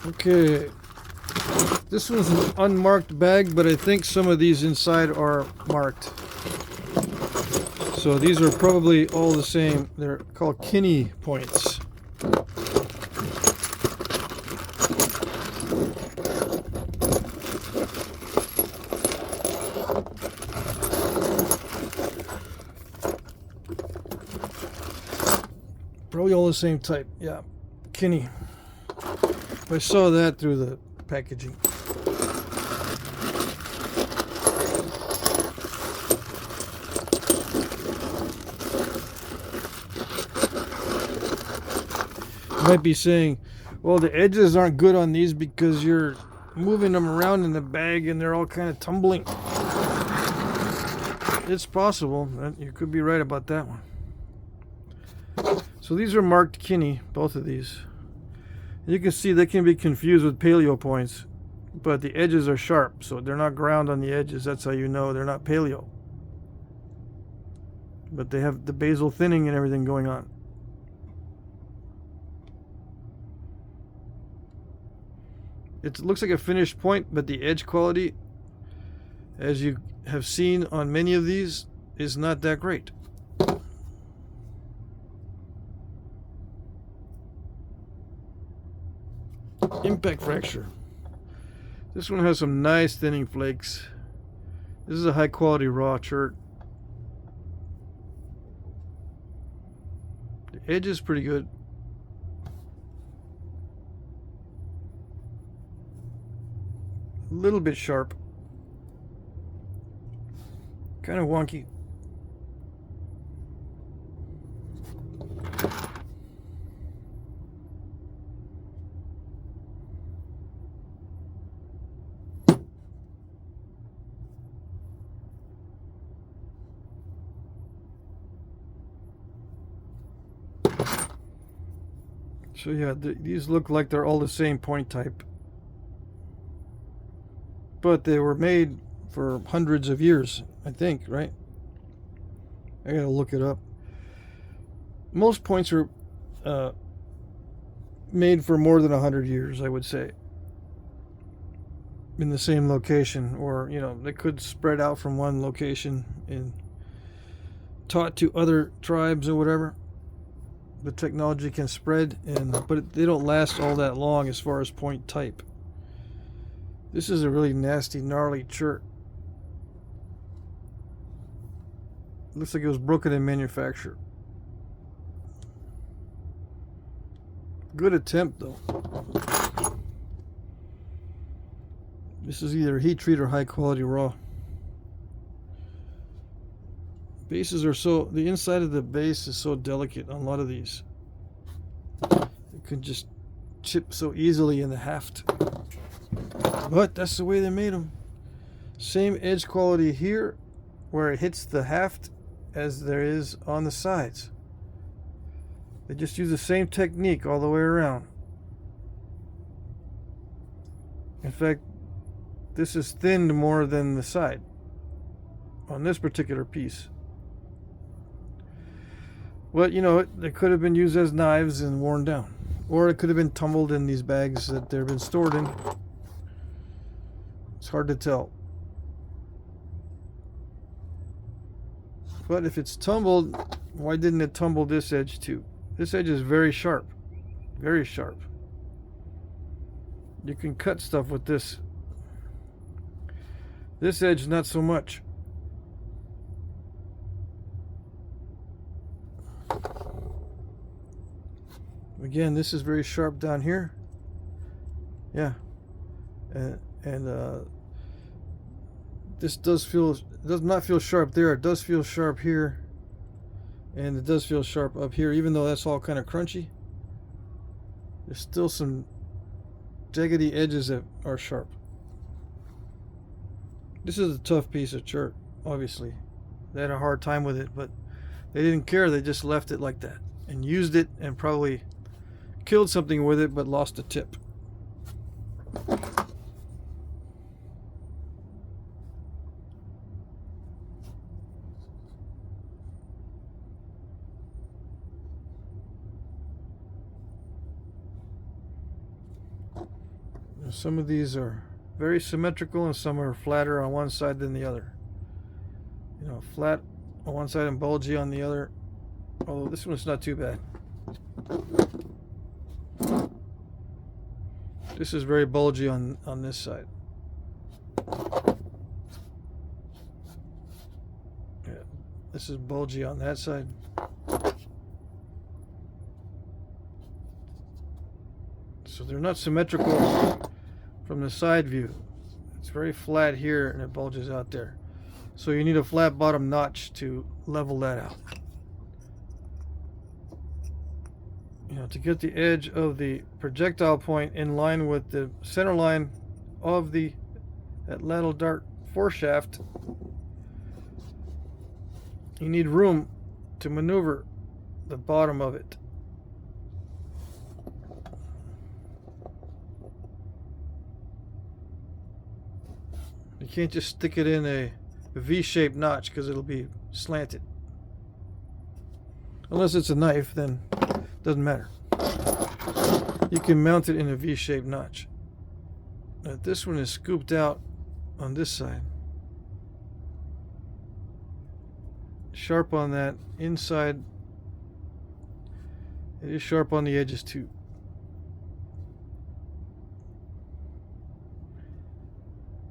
Okay, this one's an unmarked bag, but I think some of these inside are marked. So these are probably all the same. They're called Kinney points. Probably all the same type. Yeah, Kinney. I saw that through the packaging. You might be saying, well, the edges aren't good on these because you're moving them around in the bag and they're all kind of tumbling. It's possible. You could be right about that one. So these are marked Kinney, both of these. You can see they can be confused with paleo points, but the edges are sharp, so they're not ground on the edges. That's how you know they're not paleo. But they have the basal thinning and everything going on. It looks like a finished point, but the edge quality, as you have seen on many of these, is not that great. Impact fracture. This one has some nice thinning flakes. This is a high quality raw chert. The edge is pretty good. A little bit sharp. Kind of wonky. So yeah, these look like they're all the same point type. But they were made for hundreds of years, I think, right? I gotta look it up. Most points are made for more than 100 years, I would say. In the same location, or, you know, they could spread out from one location and taught to other tribes or whatever. The technology can spread, but they don't last all that long as far as point type. This is a really nasty, gnarly chert. Looks like it was broken in manufacture. Good attempt, though. This is either heat treat or high quality raw. Bases are the inside of the base is so delicate on a lot of these. It could just chip so easily in the haft. But that's the way they made them. Same edge quality here where it hits the haft as there is on the sides. They just use the same technique all the way around. In fact, this is thinned more than the side on this particular piece. Well, you know, they could have been used as knives and worn down. Or it could have been tumbled in these bags that they've been stored in. It's hard to tell. But if it's tumbled, why didn't it tumble this edge too? This edge is very sharp. Very sharp. You can cut stuff with this. This edge, not so much. Again, this is very sharp down here. Yeah. And this does not feel sharp there. It does feel sharp here. And it does feel sharp up here, even though that's all kind of crunchy. There's still some jaggedy edges that are sharp. This is a tough piece of chert, obviously. They had a hard time with it, but they didn't care. They just left it like that and used it and probably killed something with it, but lost a tip. Some of these are very symmetrical and some are flatter on one side than the other. You know, flat on one side and bulgy on the other. Although this one's not too bad. This is very bulgy on this side. Yeah, this is bulgy on that side. So they're not symmetrical from the side view. It's very flat here and it bulges out there. So you need a flat bottom notch to level that out. You know, to get the edge of the projectile point in line with the center line of the lateral dart foreshaft, you need room to maneuver the bottom of it. You can't just stick it in a V-shaped notch because it'll be slanted. Unless it's a knife, then it doesn't matter. You can mount it in a V-shaped notch. Now, this one is scooped out on this side. Sharp on that inside. It is sharp on the edges too.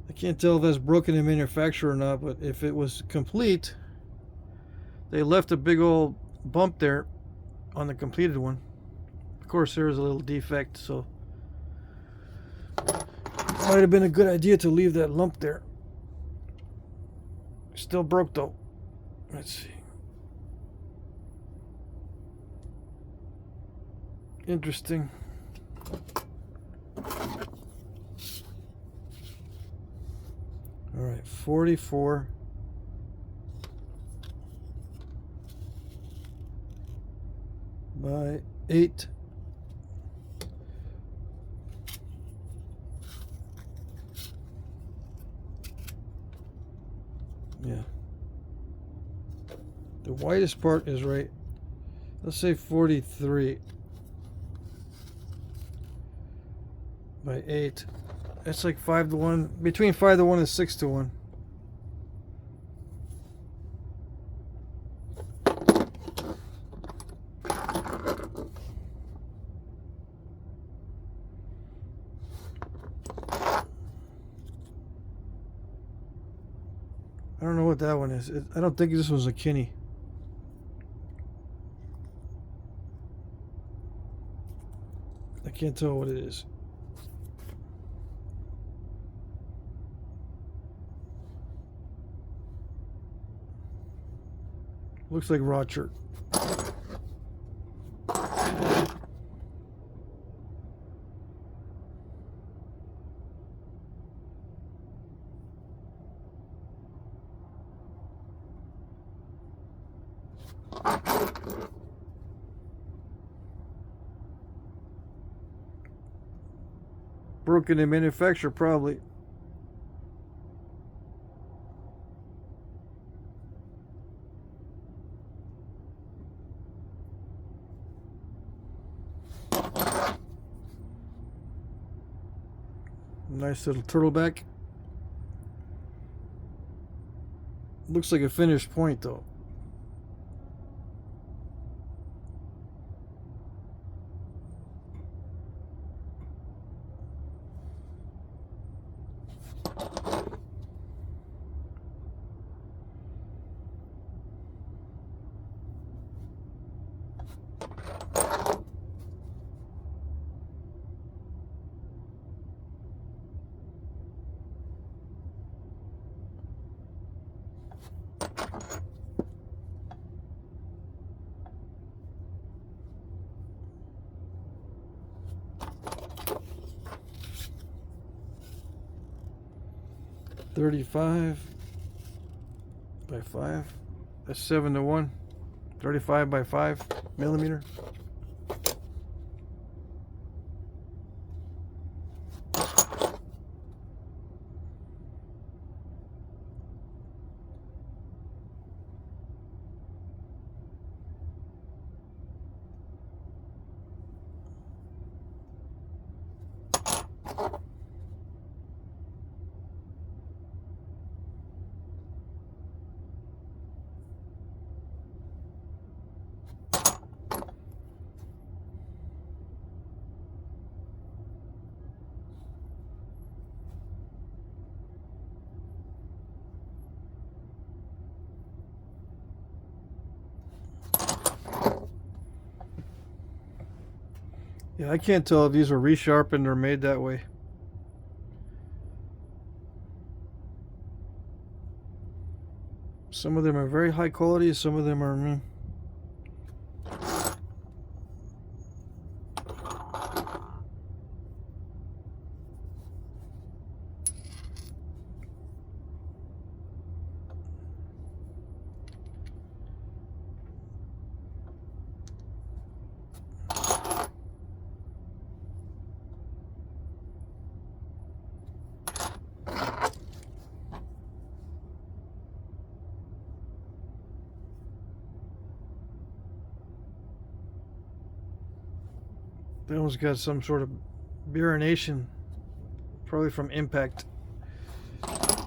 I can't tell if that's broken in manufacture or not, but if it was complete, they left a big old bump there on the completed one. Of course, there is a little defect, so it might have been a good idea to leave that lump there. Still broke though. Let's see. Interesting. All right, 44 by 8. Yeah. The widest part is right. Let's say 43 by 8. That's like 5 to 1, between 5 to 1 and 6 to 1. I don't know what that one is. I don't think this was a Kinney. I can't tell what it is. Looks like raw chert. Broken in manufacture, probably. Nice little turtleback. Looks like a finished point though. $35 by 5. That's 7 to 1. 35 by 5 millimeter. Yeah, I can't tell if these were resharpened or made that way. Some of them are very high quality, some of them are That one's got some sort of baronation, probably from impact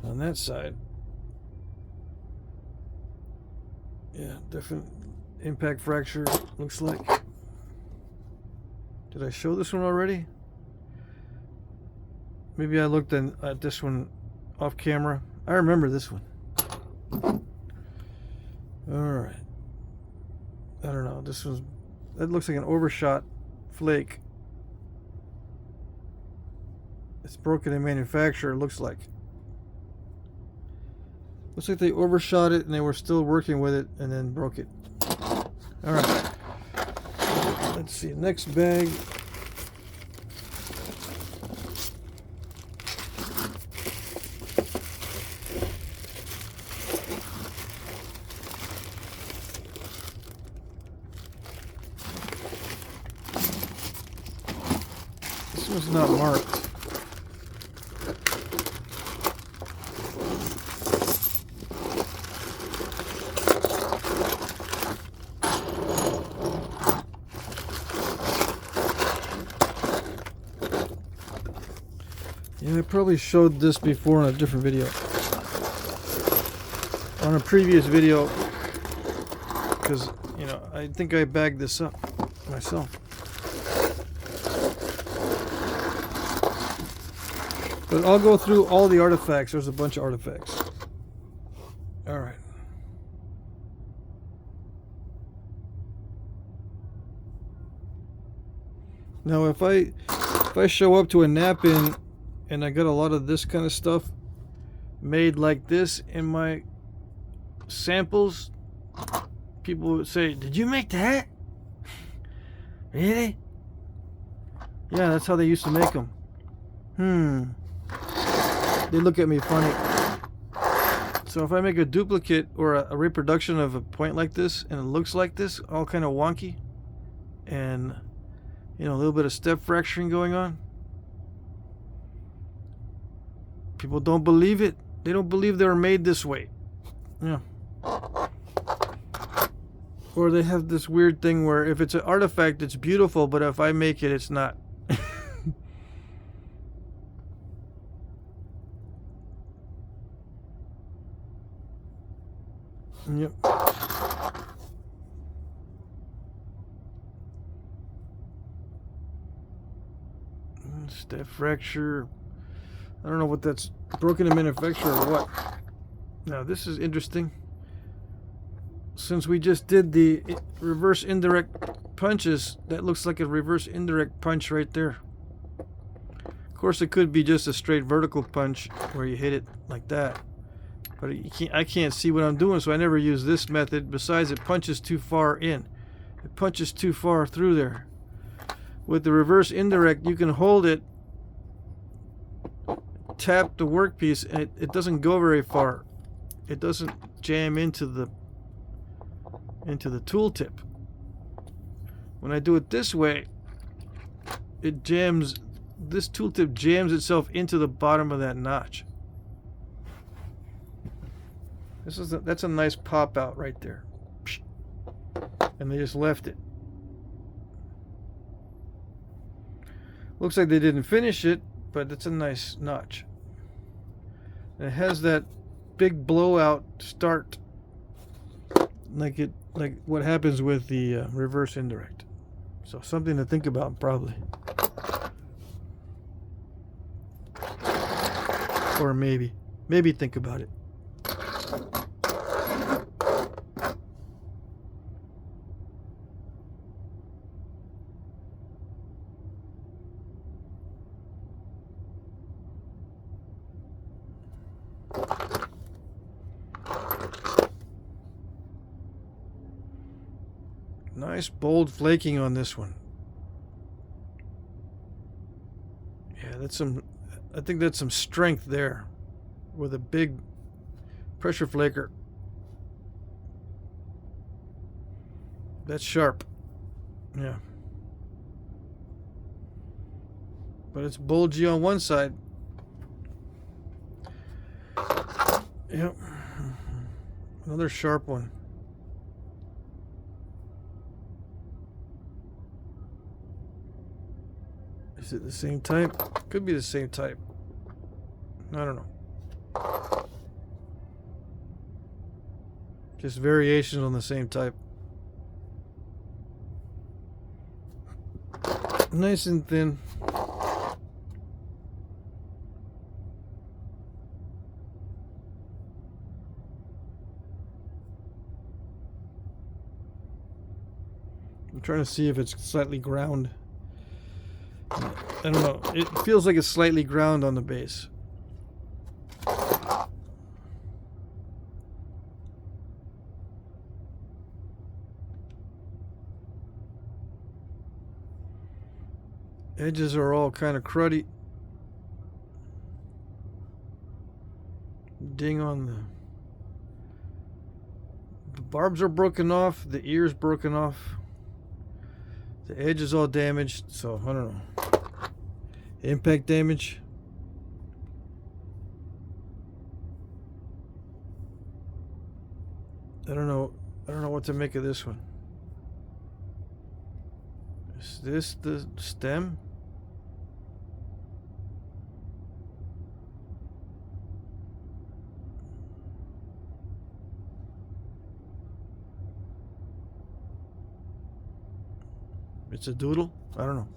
on that side. Yeah, definite impact fracture, looks like. Did I show this one already? Maybe I looked at this one off camera. I remember this one. Alright. I don't know. That looks like an overshot flake. It's broken in manufacture, it looks like. Looks like they overshot it and they were still working with it and then broke it. Alright. Let's see, next bag. This one's not marked. Yeah, I probably showed this before in a different video. On a previous video, because, you know, I think I bagged this up myself. But I'll go through all the artifacts. There's a bunch of artifacts. Alright. Now if I show up to a Knapping and I got a lot of this kind of stuff made like this in my samples, people would say, "Did you make that?" Really? Yeah, that's how they used to make them. They look at me funny. So if I make a duplicate or a reproduction of a point like this and it looks like this, all kind of wonky, and you know, a little bit of step fracturing going on, people don't believe it. They don't believe they were made this way. Yeah. Or they have this weird thing where if it's an artifact, it's beautiful, but if I make it, it's not. Yep. Step fracture. I don't know what that's broken in manufacture or what. Now this is interesting. Since we just did the reverse indirect punches, that looks like a reverse indirect punch right there. Of course, it could be just a straight vertical punch where you hit it like that. But I can't see what I'm doing, so I never use this method. Besides, it punches too far in. It punches too far through there. With the reverse indirect, you can hold it, tap the workpiece, and it doesn't go very far. It doesn't jam into the tooltip. When I do it this way, it jams. This tooltip jams itself into the bottom of that notch. That's a nice pop out right there. And they just left it. Looks like they didn't finish it, but it's a nice notch. And it has that big blowout start, like what happens with the reverse indirect. So something to think about, probably. Or maybe think about it. Nice bold flaking on this one. Yeah, that's some, I think that's some strength there with a big pressure flaker. That's sharp. Yeah. But it's bulgy on one side. Yep. Another sharp one. Is it the same type? Could be the same type. I don't know. Just variations on the same type. Nice and thin. I'm trying to see if it's slightly ground. I don't know. It feels like it's slightly ground on the base. Edges are all kind of cruddy. Ding on the barbs are broken off, the ear's broken off. The edge is all damaged, so I don't know. Impact damage. I don't know what to make of this one. Is this the stem? It's a doodle? I don't know.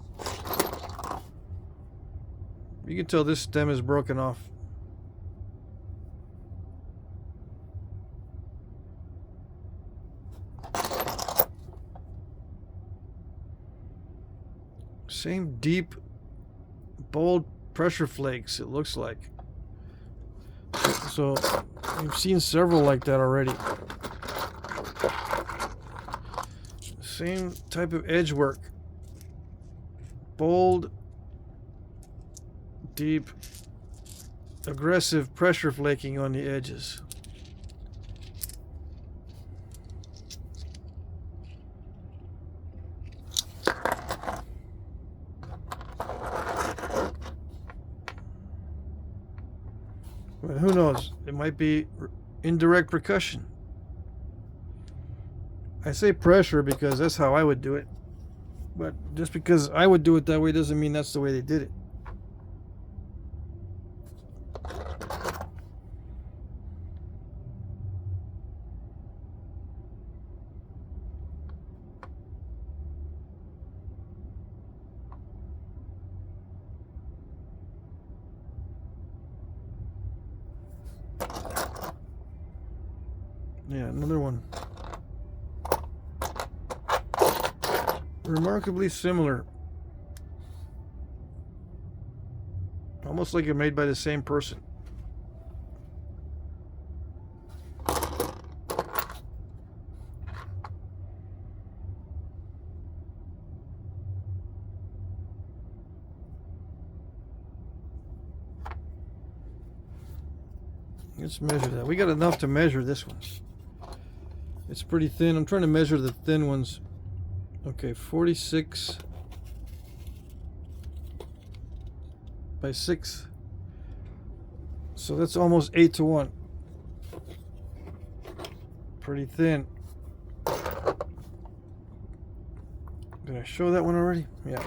You can tell this stem is broken off. Same deep, bold pressure flakes, it looks like. So, we've seen several like that already. Same type of edge work. Bold, deep, aggressive pressure flaking on the edges. But who knows? It might be indirect percussion. I say pressure because that's how I would do it. But just because I would do it that way doesn't mean that's the way they did it. Yeah, another one. Remarkably similar. Almost like they're made by the same person. Let's measure that. We got enough to measure this one. It's pretty thin. I'm trying to measure the thin ones. Okay, 46 by 6. So that's almost 8 to 1. Pretty thin. Did I show that one already? Yeah.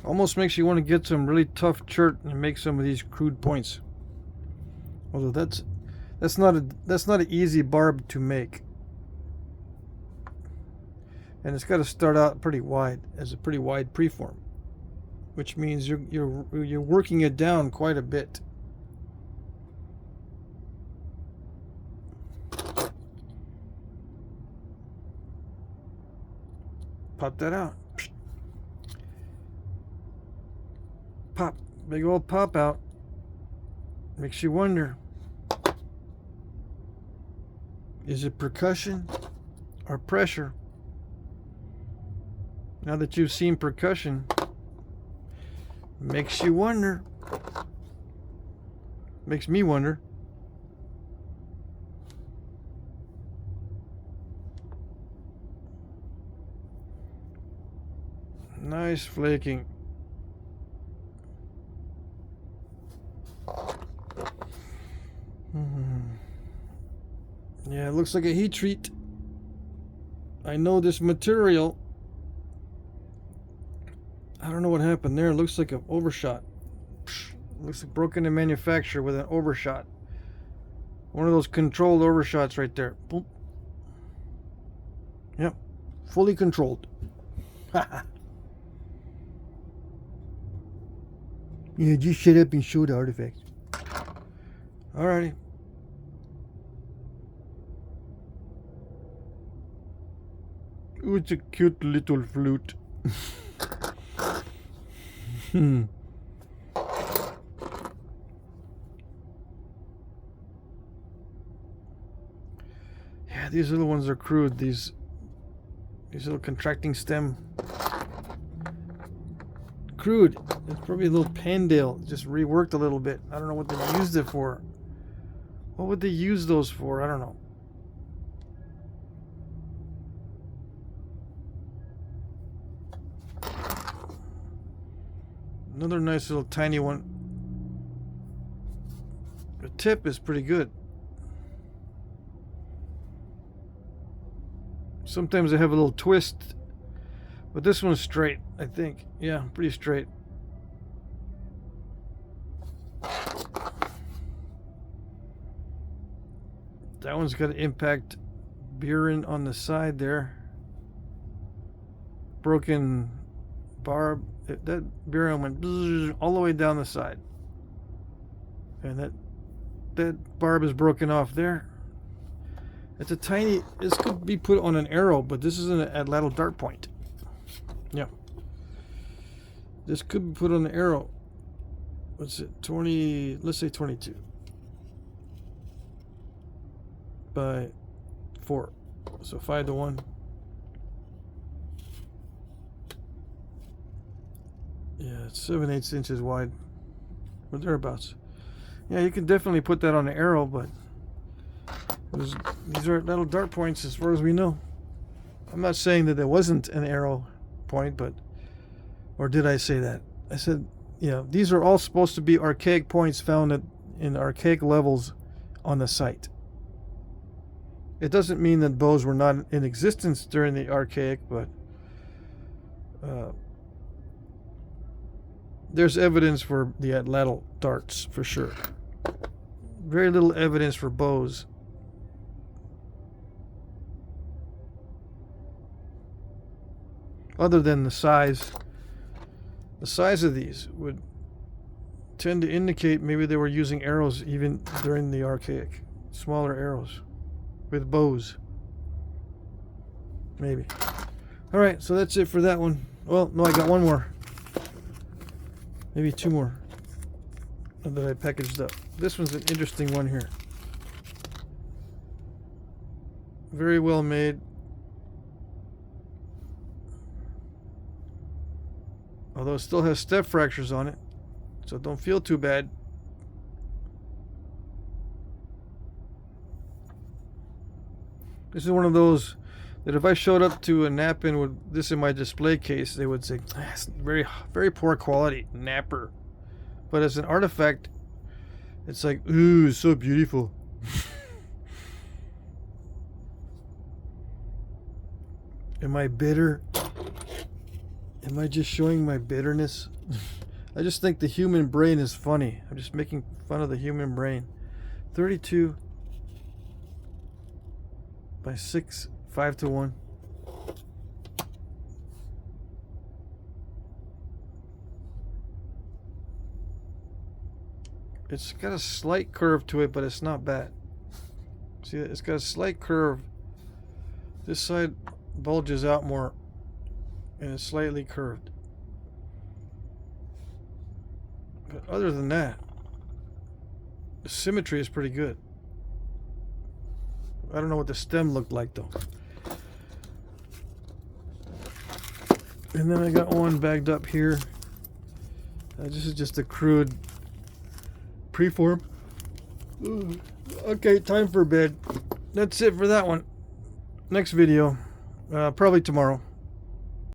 Almost makes you want to get some really tough chert and make some of these crude points. Although that's not an easy barb to make, and it's got to start out pretty wide as a pretty wide preform. which means you're working it down quite a bit. Pop that out. Pop. Big old pop out. Makes you wonder. Is it percussion or pressure? Now that you've seen percussion, makes you wonder. Makes me wonder. Nice flaking. Yeah, it looks like a heat treat. I know this material. I don't know what happened there. It looks like an overshot. Looks like broken in manufacture with an overshot. One of those controlled overshots right there. Boop. Yep. Fully controlled. Yeah, just shut up and show the artifacts. Alrighty. Ooh, it's a cute little flute. Yeah, these little ones are crude. These little contracting stem. Crude. It's probably a little Pandale, just reworked a little bit. I don't know what they used it for. What would they use those for? I don't know. Another nice little tiny one. The tip is pretty good. Sometimes they have a little twist, but this one's straight, I think. Yeah, pretty straight. That one's got an impact bearing on the side there. Broken barb. That bearing went all the way down the side. And that barb is broken off there. It's a tiny, this could be put on an arrow, but this is an lateral dart point. Yeah. This could be put on an arrow. What's it? 20, let's say 22. By 4. So 5 to 1. Yeah, it's 7/8 inches wide. Or thereabouts. Yeah, you can definitely put that on an arrow, but these are little dart points as far as we know. I'm not saying that there wasn't an arrow point, but, or did I say that? I said, yeah, these are all supposed to be archaic points found in archaic levels on the site. It doesn't mean that bows were not in existence during the archaic, but there's evidence for the atlatl darts for sure. Very little evidence for bows. Other than the size. The size of these would tend to indicate maybe they were using arrows even during the archaic. Smaller arrows with bows. Maybe. Alright, so that's it for that one. Well, no, I got one more. Maybe 2 more that I packaged up. This one's an interesting one here. Very well made. Although it still has step fractures on it, so don't feel too bad. This is one of those that if I showed up to a Knapping with this in my display case, they would say, it's very, very poor quality napper. But as an artifact, it's like, ooh, it's so beautiful. Am I bitter? Am I just showing my bitterness? I just think the human brain is funny. I'm just making fun of the human brain. 32 by 6, 5 to 1. It's got a slight curve to it, but it's not bad. See, it's got a slight curve. This side bulges out more and it's slightly curved. But other than that, the symmetry is pretty good. I don't know what the stem looked like though. And then I got one bagged up here. This is just a crude preform. Okay, time for bed. That's it for that one. Next video, probably tomorrow.